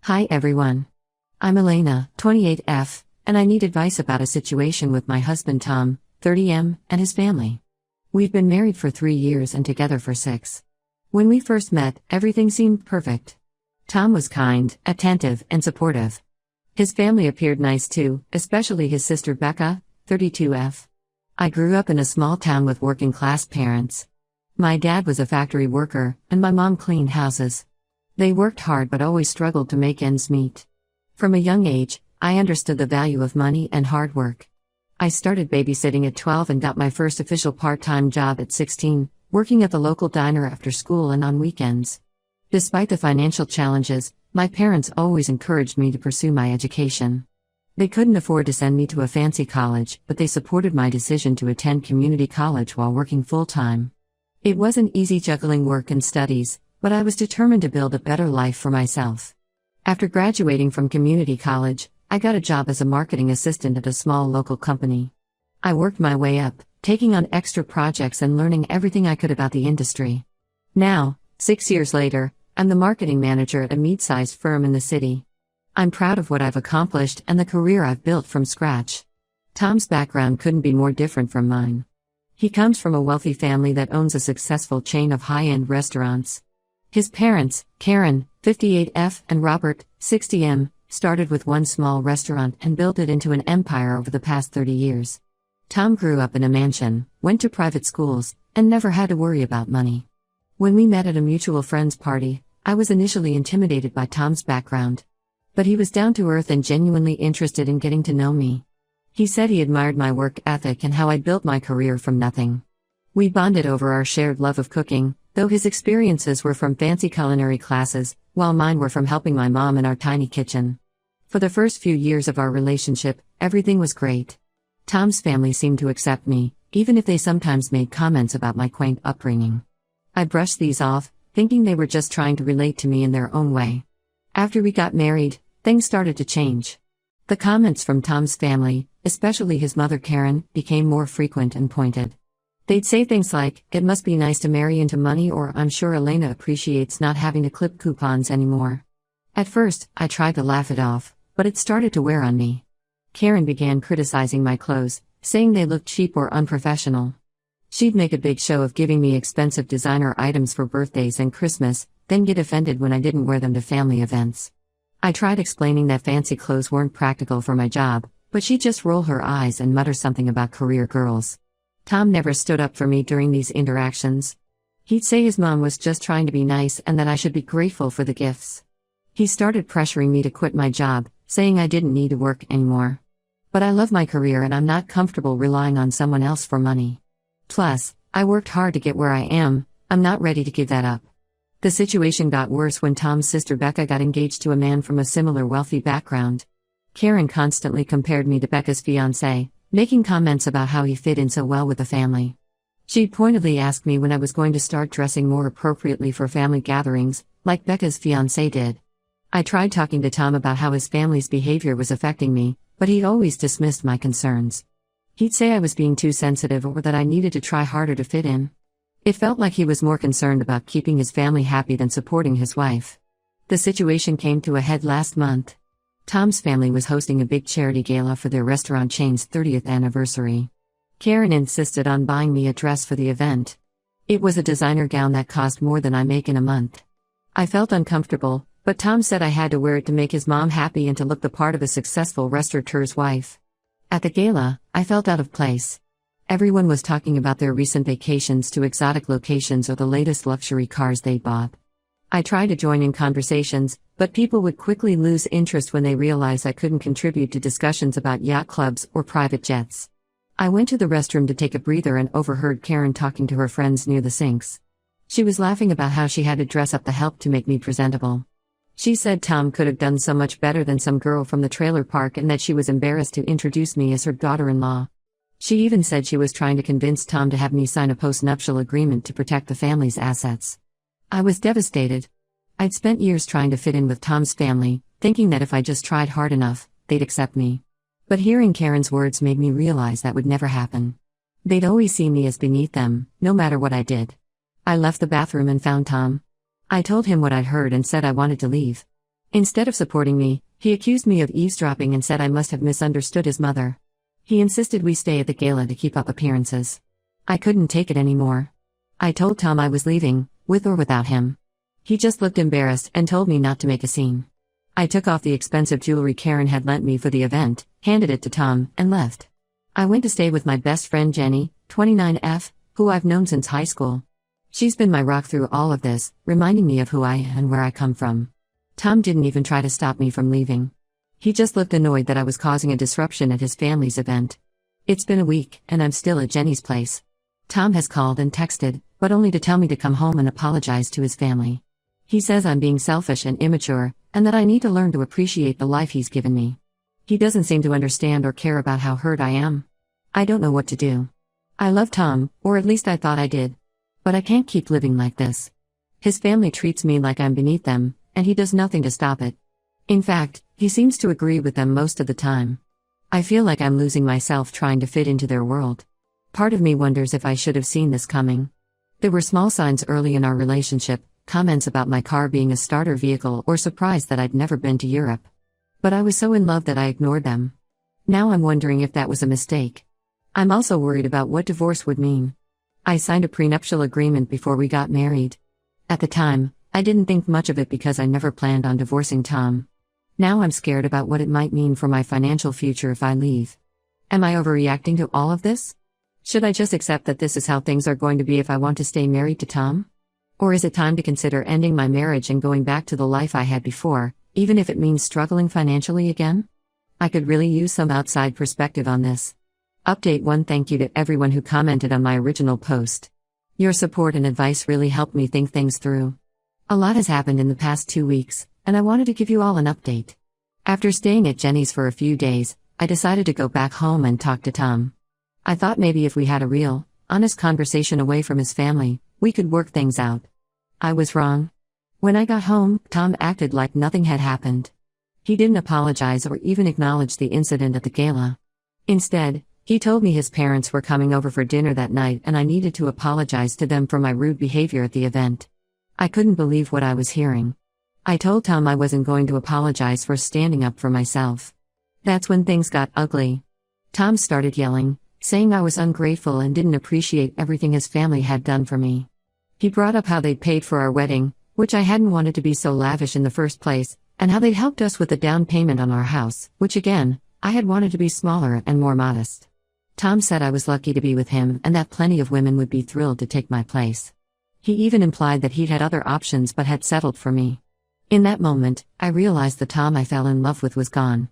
Hi everyone. I'm Elena, 28F, and I need advice about a situation with my husband Tom, 30M, and his family. We've been married for 3 years and together for 6. When we first met, everything seemed perfect. Tom was kind, attentive, and supportive. His family appeared nice too, especially his sister Becca, 32F. I grew up in a small town with working-class parents. My dad was a factory worker, and my mom cleaned houses. They worked hard but always struggled to make ends meet. From a young age, I understood the value of money and hard work. I started babysitting at 12 and got my first official part-time job at 16, working at the local diner after school and on weekends. Despite the financial challenges, my parents always encouraged me to pursue my education. They couldn't afford to send me to a fancy college, but they supported my decision to attend community college while working full-time. It wasn't easy juggling work and studies, but I was determined to build a better life for myself. After graduating from community college, I got a job as a marketing assistant at a small local company. I worked my way up, taking on extra projects and learning everything I could about the industry. Now, 6 years later, I'm the marketing manager at a mid-sized firm in the city. I'm proud of what I've accomplished and the career I've built from scratch. Tom's background couldn't be more different from mine. He comes from a wealthy family that owns a successful chain of high-end restaurants. His parents, Karen, 58F, and Robert, 60M, started with one small restaurant and built it into an empire over the past 30 years. Tom grew up in a mansion, went to private schools, and never had to worry about money. When we met at a mutual friend's party, I was initially intimidated by Tom's background. But he was down to earth and genuinely interested in getting to know me. He said he admired my work ethic and how I built my career from nothing. We bonded over our shared love of cooking, though his experiences were from fancy culinary classes, while mine were from helping my mom in our tiny kitchen. For the first few years of our relationship, everything was great. Tom's family seemed to accept me, even if they sometimes made comments about my quaint upbringing. I brushed these off, thinking they were just trying to relate to me in their own way. After we got married, things started to change. The comments from Tom's family, especially his mother Karen, became more frequent and pointed. They'd say things like, "It must be nice to marry into money," or "I'm sure Elena appreciates not having to clip coupons anymore." At first, I tried to laugh it off, but it started to wear on me. Karen began criticizing my clothes, saying they looked cheap or unprofessional. She'd make a big show of giving me expensive designer items for birthdays and Christmas, then get offended when I didn't wear them to family events. I tried explaining that fancy clothes weren't practical for my job, but she'd just roll her eyes and mutter something about career girls. Tom never stood up for me during these interactions. He'd say his mom was just trying to be nice and that I should be grateful for the gifts. He started pressuring me to quit my job, saying I didn't need to work anymore. But I love my career and I'm not comfortable relying on someone else for money. Plus, I worked hard to get where I am, I'm not ready to give that up. The situation got worse when Tom's sister Becca got engaged to a man from a similar wealthy background. Karen constantly compared me to Becca's fiancé, making comments about how he fit in so well with the family. She'd pointedly asked me when I was going to start dressing more appropriately for family gatherings, like Becca's fiancé did. I tried talking to Tom about how his family's behavior was affecting me, but he always dismissed my concerns. He'd say I was being too sensitive or that I needed to try harder to fit in. It felt like he was more concerned about keeping his family happy than supporting his wife. The situation came to a head last month. Tom's family was hosting a big charity gala for their restaurant chain's 30th anniversary. Karen insisted on buying me a dress for the event. It was a designer gown that cost more than I make in a month. I felt uncomfortable, but Tom said I had to wear it to make his mom happy and to look the part of a successful restaurateur's wife. At the gala, I felt out of place. Everyone was talking about their recent vacations to exotic locations or the latest luxury cars they bought. I tried to join in conversations, but people would quickly lose interest when they realized I couldn't contribute to discussions about yacht clubs or private jets. I went to the restroom to take a breather and overheard Karen talking to her friends near the sinks. She was laughing about how she had to dress up the help to make me presentable. She said Tom could have done so much better than some girl from the trailer park and that she was embarrassed to introduce me as her daughter-in-law. She even said she was trying to convince Tom to have me sign a post-nuptial agreement to protect the family's assets. I was devastated. I'd spent years trying to fit in with Tom's family, thinking that if I just tried hard enough, they'd accept me. But hearing Karen's words made me realize that would never happen. They'd always see me as beneath them, no matter what I did. I left the bathroom and found Tom. I told him what I'd heard and said I wanted to leave. Instead of supporting me, he accused me of eavesdropping and said I must have misunderstood his mother. He insisted we stay at the gala to keep up appearances. I couldn't take it anymore. I told Tom I was leaving, with or without him. He just looked embarrassed and told me not to make a scene. I took off the expensive jewelry Karen had lent me for the event, handed it to Tom, and left. I went to stay with my best friend Jenny, 29F, who I've known since high school. She's been my rock through all of this, reminding me of who I am and where I come from. Tom didn't even try to stop me from leaving. He just looked annoyed that I was causing a disruption at his family's event. It's been a week, and I'm still at Jenny's place. Tom has called and texted, but only to tell me to come home and apologize to his family. He says I'm being selfish and immature, and that I need to learn to appreciate the life he's given me. He doesn't seem to understand or care about how hurt I am. I don't know what to do. I love Tom, or at least I thought I did. But I can't keep living like this. His family treats me like I'm beneath them, and he does nothing to stop it. In fact, he seems to agree with them most of the time. I feel like I'm losing myself trying to fit into their world. Part of me wonders if I should have seen this coming. There were small signs early in our relationship, comments about my car being a starter vehicle or surprise that I'd never been to Europe. But I was so in love that I ignored them. Now I'm wondering if that was a mistake. I'm also worried about what divorce would mean. I signed a prenuptial agreement before we got married. At the time, I didn't think much of it because I never planned on divorcing Tom. Now I'm scared about what it might mean for my financial future if I leave. Am I overreacting to all of this? Should I just accept that this is how things are going to be if I want to stay married to Tom? Or is it time to consider ending my marriage and going back to the life I had before, even if it means struggling financially again? I could really use some outside perspective on this. Update 1. Thank you to everyone who commented on my original post. Your support and advice really helped me think things through. A lot has happened in the past 2 weeks, and I wanted to give you all an update. After staying at Jenny's for a few days, I decided to go back home and talk to Tom. I thought maybe if we had a real, honest conversation away from his family, we could work things out. I was wrong. When I got home, Tom acted like nothing had happened. He didn't apologize or even acknowledge the incident at the gala. Instead, he told me his parents were coming over for dinner that night and I needed to apologize to them for my rude behavior at the event. I couldn't believe what I was hearing. I told Tom I wasn't going to apologize for standing up for myself. That's when things got ugly. Tom started yelling, saying I was ungrateful and didn't appreciate everything his family had done for me. He brought up how they'd paid for our wedding, which I hadn't wanted to be so lavish in the first place, and how they'd helped us with the down payment on our house, which again, I had wanted to be smaller and more modest. Tom said I was lucky to be with him and that plenty of women would be thrilled to take my place. He even implied that he'd had other options but had settled for me. In that moment, I realized the Tom I fell in love with was gone.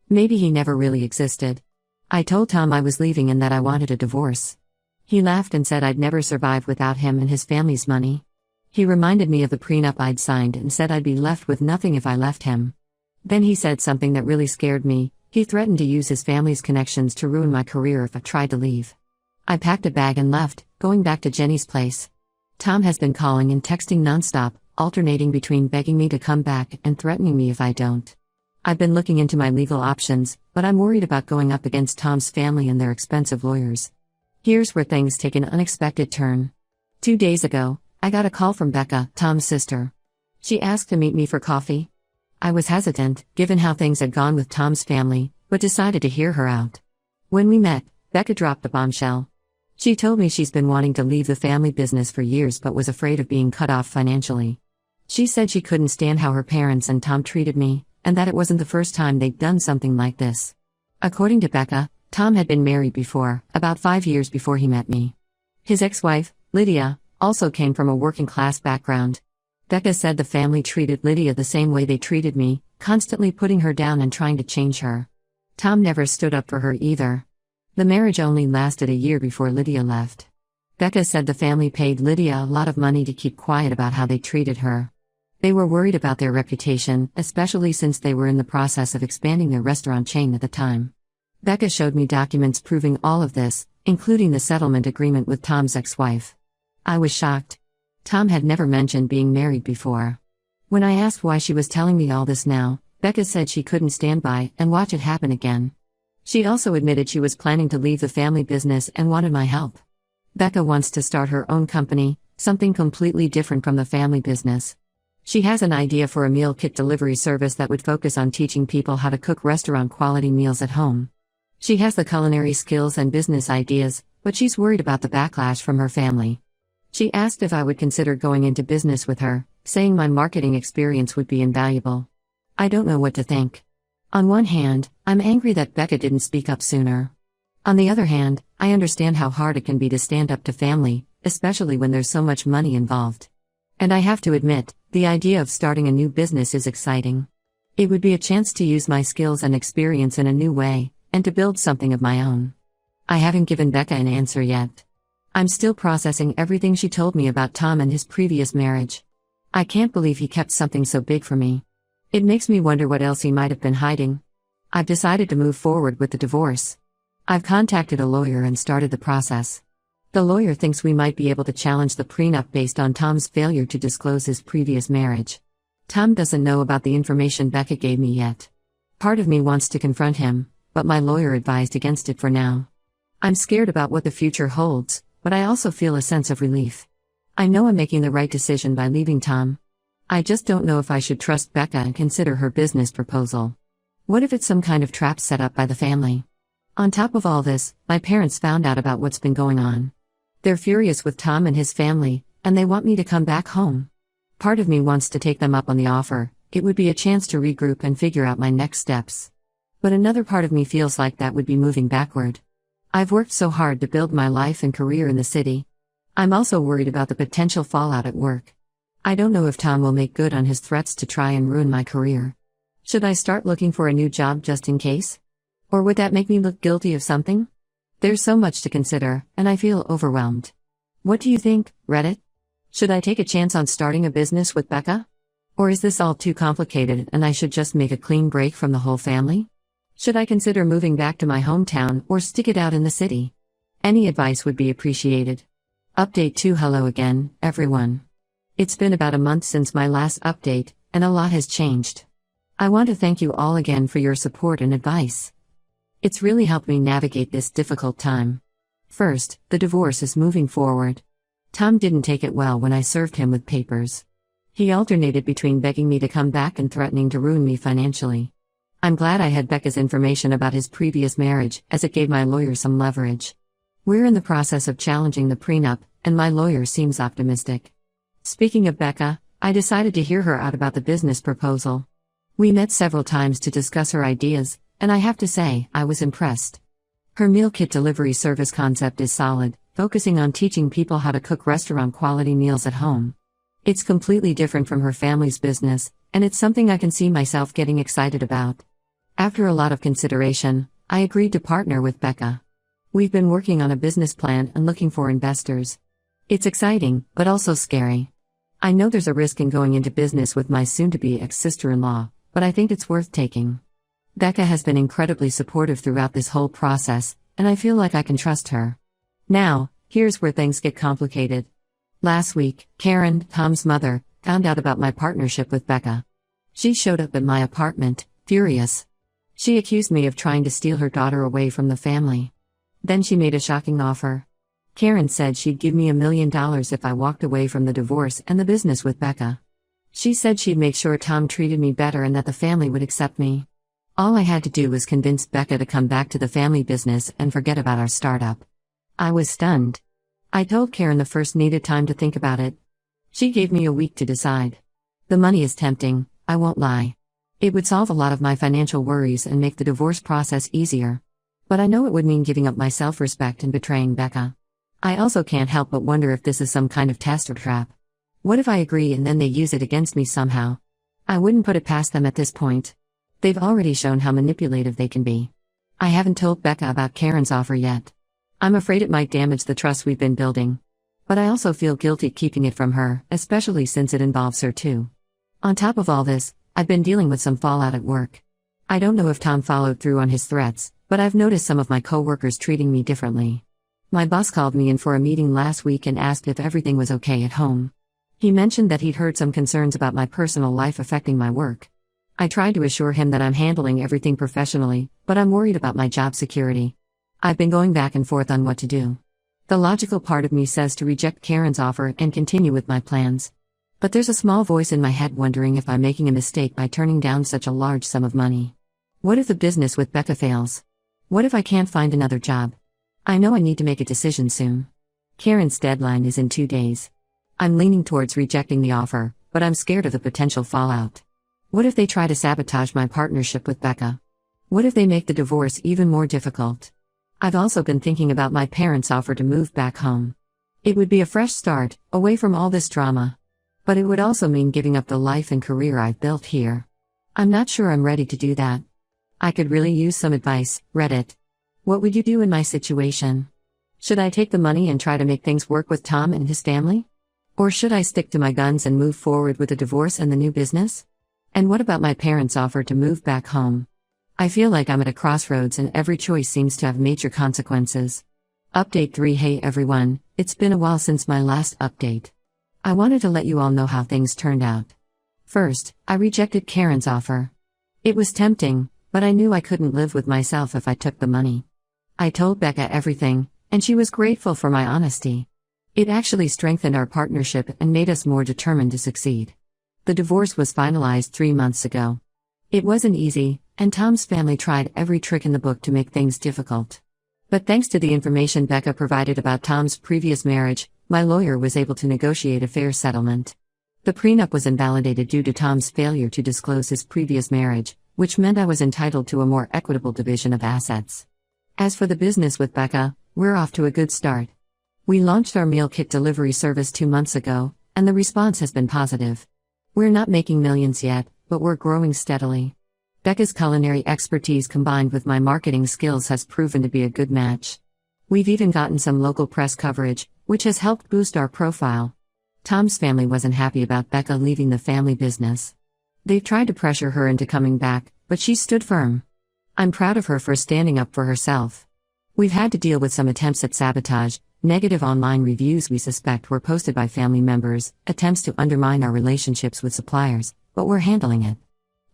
Maybe he never really existed. I told Tom I was leaving and that I wanted a divorce. He laughed and said I'd never survive without him and his family's money. He reminded me of the prenup I'd signed and said I'd be left with nothing if I left him. Then he said something that really scared me. He threatened to use his family's connections to ruin my career if I tried to leave. I packed a bag and left, going back to Jenny's place. Tom has been calling and texting nonstop, alternating between begging me to come back and threatening me if I don't. I've been looking into my legal options, but I'm worried about going up against Tom's family and their expensive lawyers. Here's where things take an unexpected turn. 2 days ago, I got a call from Becca, Tom's sister. She asked to meet me for coffee. I was hesitant, given how things had gone with Tom's family, but decided to hear her out. When we met, Becca dropped a bombshell. She told me she's been wanting to leave the family business for years but was afraid of being cut off financially. She said she couldn't stand how her parents and Tom treated me, and that it wasn't the first time they'd done something like this. According to Becca, Tom had been married before, about 5 years before he met me. His ex-wife, Lydia, also came from a working-class background. Becca said the family treated Lydia the same way they treated me, constantly putting her down and trying to change her. Tom never stood up for her either. The marriage only lasted a year before Lydia left. Becca said the family paid Lydia a lot of money to keep quiet about how they treated her. They were worried about their reputation, especially since they were in the process of expanding their restaurant chain at the time. Becca showed me documents proving all of this, including the settlement agreement with Tom's ex-wife. I was shocked. Tom had never mentioned being married before. When I asked why she was telling me all this now, Becca said she couldn't stand by and watch it happen again. She also admitted she was planning to leave the family business and wanted my help. Becca wants to start her own company, something completely different from the family business. She has an idea for a meal kit delivery service that would focus on teaching people how to cook restaurant-quality meals at home. She has the culinary skills and business ideas, but she's worried about the backlash from her family. She asked if I would consider going into business with her, saying my marketing experience would be invaluable. I don't know what to think. On one hand, I'm angry that Becca didn't speak up sooner. On the other hand, I understand how hard it can be to stand up to family, especially when there's so much money involved. And I have to admit, the idea of starting a new business is exciting. It would be a chance to use my skills and experience in a new way, and to build something of my own. I haven't given Becca an answer yet. I'm still processing everything she told me about Tom and his previous marriage. I can't believe he kept something so big from me. It makes me wonder what else he might have been hiding. I've decided to move forward with the divorce. I've contacted a lawyer and started the process. The lawyer thinks we might be able to challenge the prenup based on Tom's failure to disclose his previous marriage. Tom doesn't know about the information Becca gave me yet. Part of me wants to confront him, but my lawyer advised against it for now. I'm scared about what the future holds, but I also feel a sense of relief. I know I'm making the right decision by leaving Tom. I just don't know if I should trust Becca and consider her business proposal. What if it's some kind of trap set up by the family? On top of all this, my parents found out about what's been going on. They're furious with Tom and his family, and they want me to come back home. Part of me wants to take them up on the offer. It would be a chance to regroup and figure out my next steps. But another part of me feels like that would be moving backward. I've worked so hard to build my life and career in the city. I'm also worried about the potential fallout at work. I don't know if Tom will make good on his threats to try and ruin my career. Should I start looking for a new job just in case? Or would that make me look guilty of something? There's so much to consider, and I feel overwhelmed. What do you think, Reddit? Should I take a chance on starting a business with Becca? Or is this all too complicated and I should just make a clean break from the whole family? Should I consider moving back to my hometown or stick it out in the city? Any advice would be appreciated. Update 2. Hello again, everyone. It's been about a month since my last update, and a lot has changed. I want to thank you all again for your support and advice. It's really helped me navigate this difficult time. First, the divorce is moving forward. Tom didn't take it well when I served him with papers. He alternated between begging me to come back and threatening to ruin me financially. I'm glad I had Becca's information about his previous marriage, as it gave my lawyer some leverage. We're in the process of challenging the prenup, and my lawyer seems optimistic. Speaking of Becca, I decided to hear her out about the business proposal. We met several times to discuss her ideas, and I have to say, I was impressed. Her meal kit delivery service concept is solid, focusing on teaching people how to cook restaurant-quality meals at home. It's completely different from her family's business, and it's something I can see myself getting excited about. After a lot of consideration, I agreed to partner with Becca. We've been working on a business plan and looking for investors. It's exciting, but also scary. I know there's a risk in going into business with my soon-to-be ex-sister-in-law, but I think it's worth taking. Becca has been incredibly supportive throughout this whole process, and I feel like I can trust her. Now, here's where things get complicated. Last week, Karen, Tom's mother, found out about my partnership with Becca. She showed up at my apartment, furious. She accused me of trying to steal her daughter away from the family. Then she made a shocking offer. Karen said she'd give me $1 million if I walked away from the divorce and the business with Becca. She said she'd make sure Tom treated me better and that the family would accept me. All I had to do was convince Becca to come back to the family business and forget about our startup. I was stunned. I told Karen the first needed time to think about it. She gave me a week to decide. The money is tempting, I won't lie. It would solve a lot of my financial worries and make the divorce process easier. But I know it would mean giving up my self-respect and betraying Becca. I also can't help but wonder if this is some kind of test or trap. What if I agree and then they use it against me somehow? I wouldn't put it past them at this point. They've already shown how manipulative they can be. I haven't told Becca about Karen's offer yet. I'm afraid it might damage the trust we've been building. But I also feel guilty keeping it from her, especially since it involves her too. On top of all this, I've been dealing with some fallout at work. I don't know if Tom followed through on his threats, but I've noticed some of my coworkers treating me differently. My boss called me in for a meeting last week and asked if everything was okay at home. He mentioned that he'd heard some concerns about my personal life affecting my work. I tried to assure him that I'm handling everything professionally, but I'm worried about my job security. I've been going back and forth on what to do. The logical part of me says to reject Karen's offer and continue with my plans. But there's a small voice in my head wondering if I'm making a mistake by turning down such a large sum of money. What if the business with Becca fails? What if I can't find another job? I know I need to make a decision soon. Karen's deadline is in 2 days. I'm leaning towards rejecting the offer, but I'm scared of the potential fallout. What if they try to sabotage my partnership with Becca? What if they make the divorce even more difficult? I've also been thinking about my parents' offer to move back home. It would be a fresh start, away from all this drama. But it would also mean giving up the life and career I've built here. I'm not sure I'm ready to do that. I could really use some advice, Reddit. What would you do in my situation? Should I take the money and try to make things work with Tom and his family? Or should I stick to my guns and move forward with the divorce and the new business? And what about my parents' offer to move back home? I feel like I'm at a crossroads and every choice seems to have major consequences. Update 3. Hey everyone, it's been a while since my last update. I wanted to let you all know how things turned out. First, I rejected Karen's offer. It was tempting, but I knew I couldn't live with myself if I took the money. I told Becca everything, and she was grateful for my honesty. It actually strengthened our partnership and made us more determined to succeed. The divorce was finalized 3 months ago. It wasn't easy, and Tom's family tried every trick in the book to make things difficult. But thanks to the information Becca provided about Tom's previous marriage, my lawyer was able to negotiate a fair settlement. The prenup was invalidated due to Tom's failure to disclose his previous marriage, which meant I was entitled to a more equitable division of assets. As for the business with Becca, we're off to a good start. We launched our meal kit delivery service 2 months ago, and the response has been positive. We're not making millions yet, but we're growing steadily. Becca's culinary expertise combined with my marketing skills has proven to be a good match. We've even gotten some local press coverage, which has helped boost our profile. Tom's family wasn't happy about Becca leaving the family business. They've tried to pressure her into coming back, but she stood firm. I'm proud of her for standing up for herself. We've had to deal with some attempts at sabotage. Negative online reviews we suspect were posted by family members, attempts to undermine our relationships with suppliers, but we're handling it.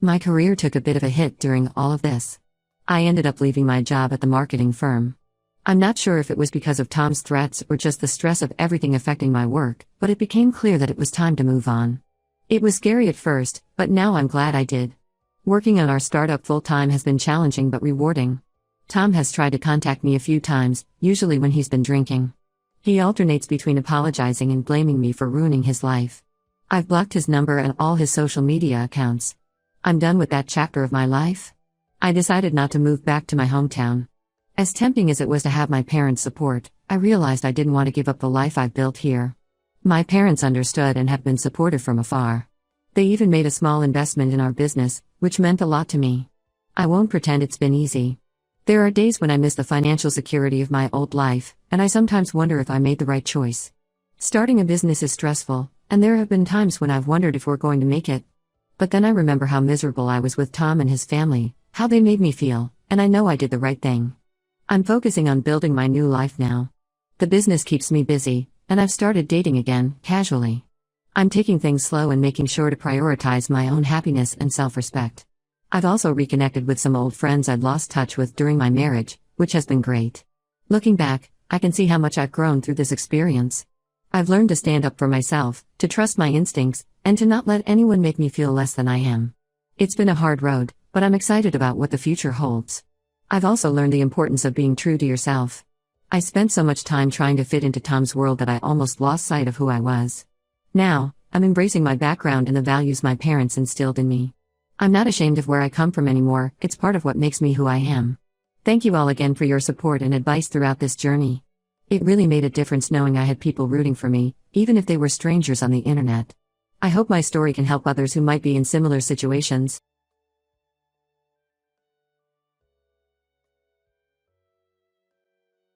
My career took a bit of a hit during all of this. I ended up leaving my job at the marketing firm. I'm not sure if it was because of Tom's threats or just the stress of everything affecting my work, but it became clear that it was time to move on. It was scary at first, but now I'm glad I did. Working on our startup full-time has been challenging but rewarding. Tom has tried to contact me a few times, usually when he's been drinking. He alternates between apologizing and blaming me for ruining his life. I've blocked his number and all his social media accounts. I'm done with that chapter of my life. I decided not to move back to my hometown. As tempting as it was to have my parents' support, I realized I didn't want to give up the life I've built here. My parents understood and have been supportive from afar. They even made a small investment in our business, which meant a lot to me. I won't pretend it's been easy. There are days when I miss the financial security of my old life, and I sometimes wonder if I made the right choice. Starting a business is stressful, and there have been times when I've wondered if we're going to make it. But then I remember how miserable I was with Tom and his family, how they made me feel, and I know I did the right thing. I'm focusing on building my new life now. The business keeps me busy, and I've started dating again, casually. I'm taking things slow and making sure to prioritize my own happiness and self-respect. I've also reconnected with some old friends I'd lost touch with during my marriage, which has been great. Looking back, I can see how much I've grown through this experience. I've learned to stand up for myself, to trust my instincts, and to not let anyone make me feel less than I am. It's been a hard road, but I'm excited about what the future holds. I've also learned the importance of being true to yourself. I spent so much time trying to fit into Tom's world that I almost lost sight of who I was. Now, I'm embracing my background and the values my parents instilled in me. I'm not ashamed of where I come from anymore, it's part of what makes me who I am. Thank you all again for your support and advice throughout this journey. It really made a difference knowing I had people rooting for me, even if they were strangers on the internet. I hope my story can help others who might be in similar situations.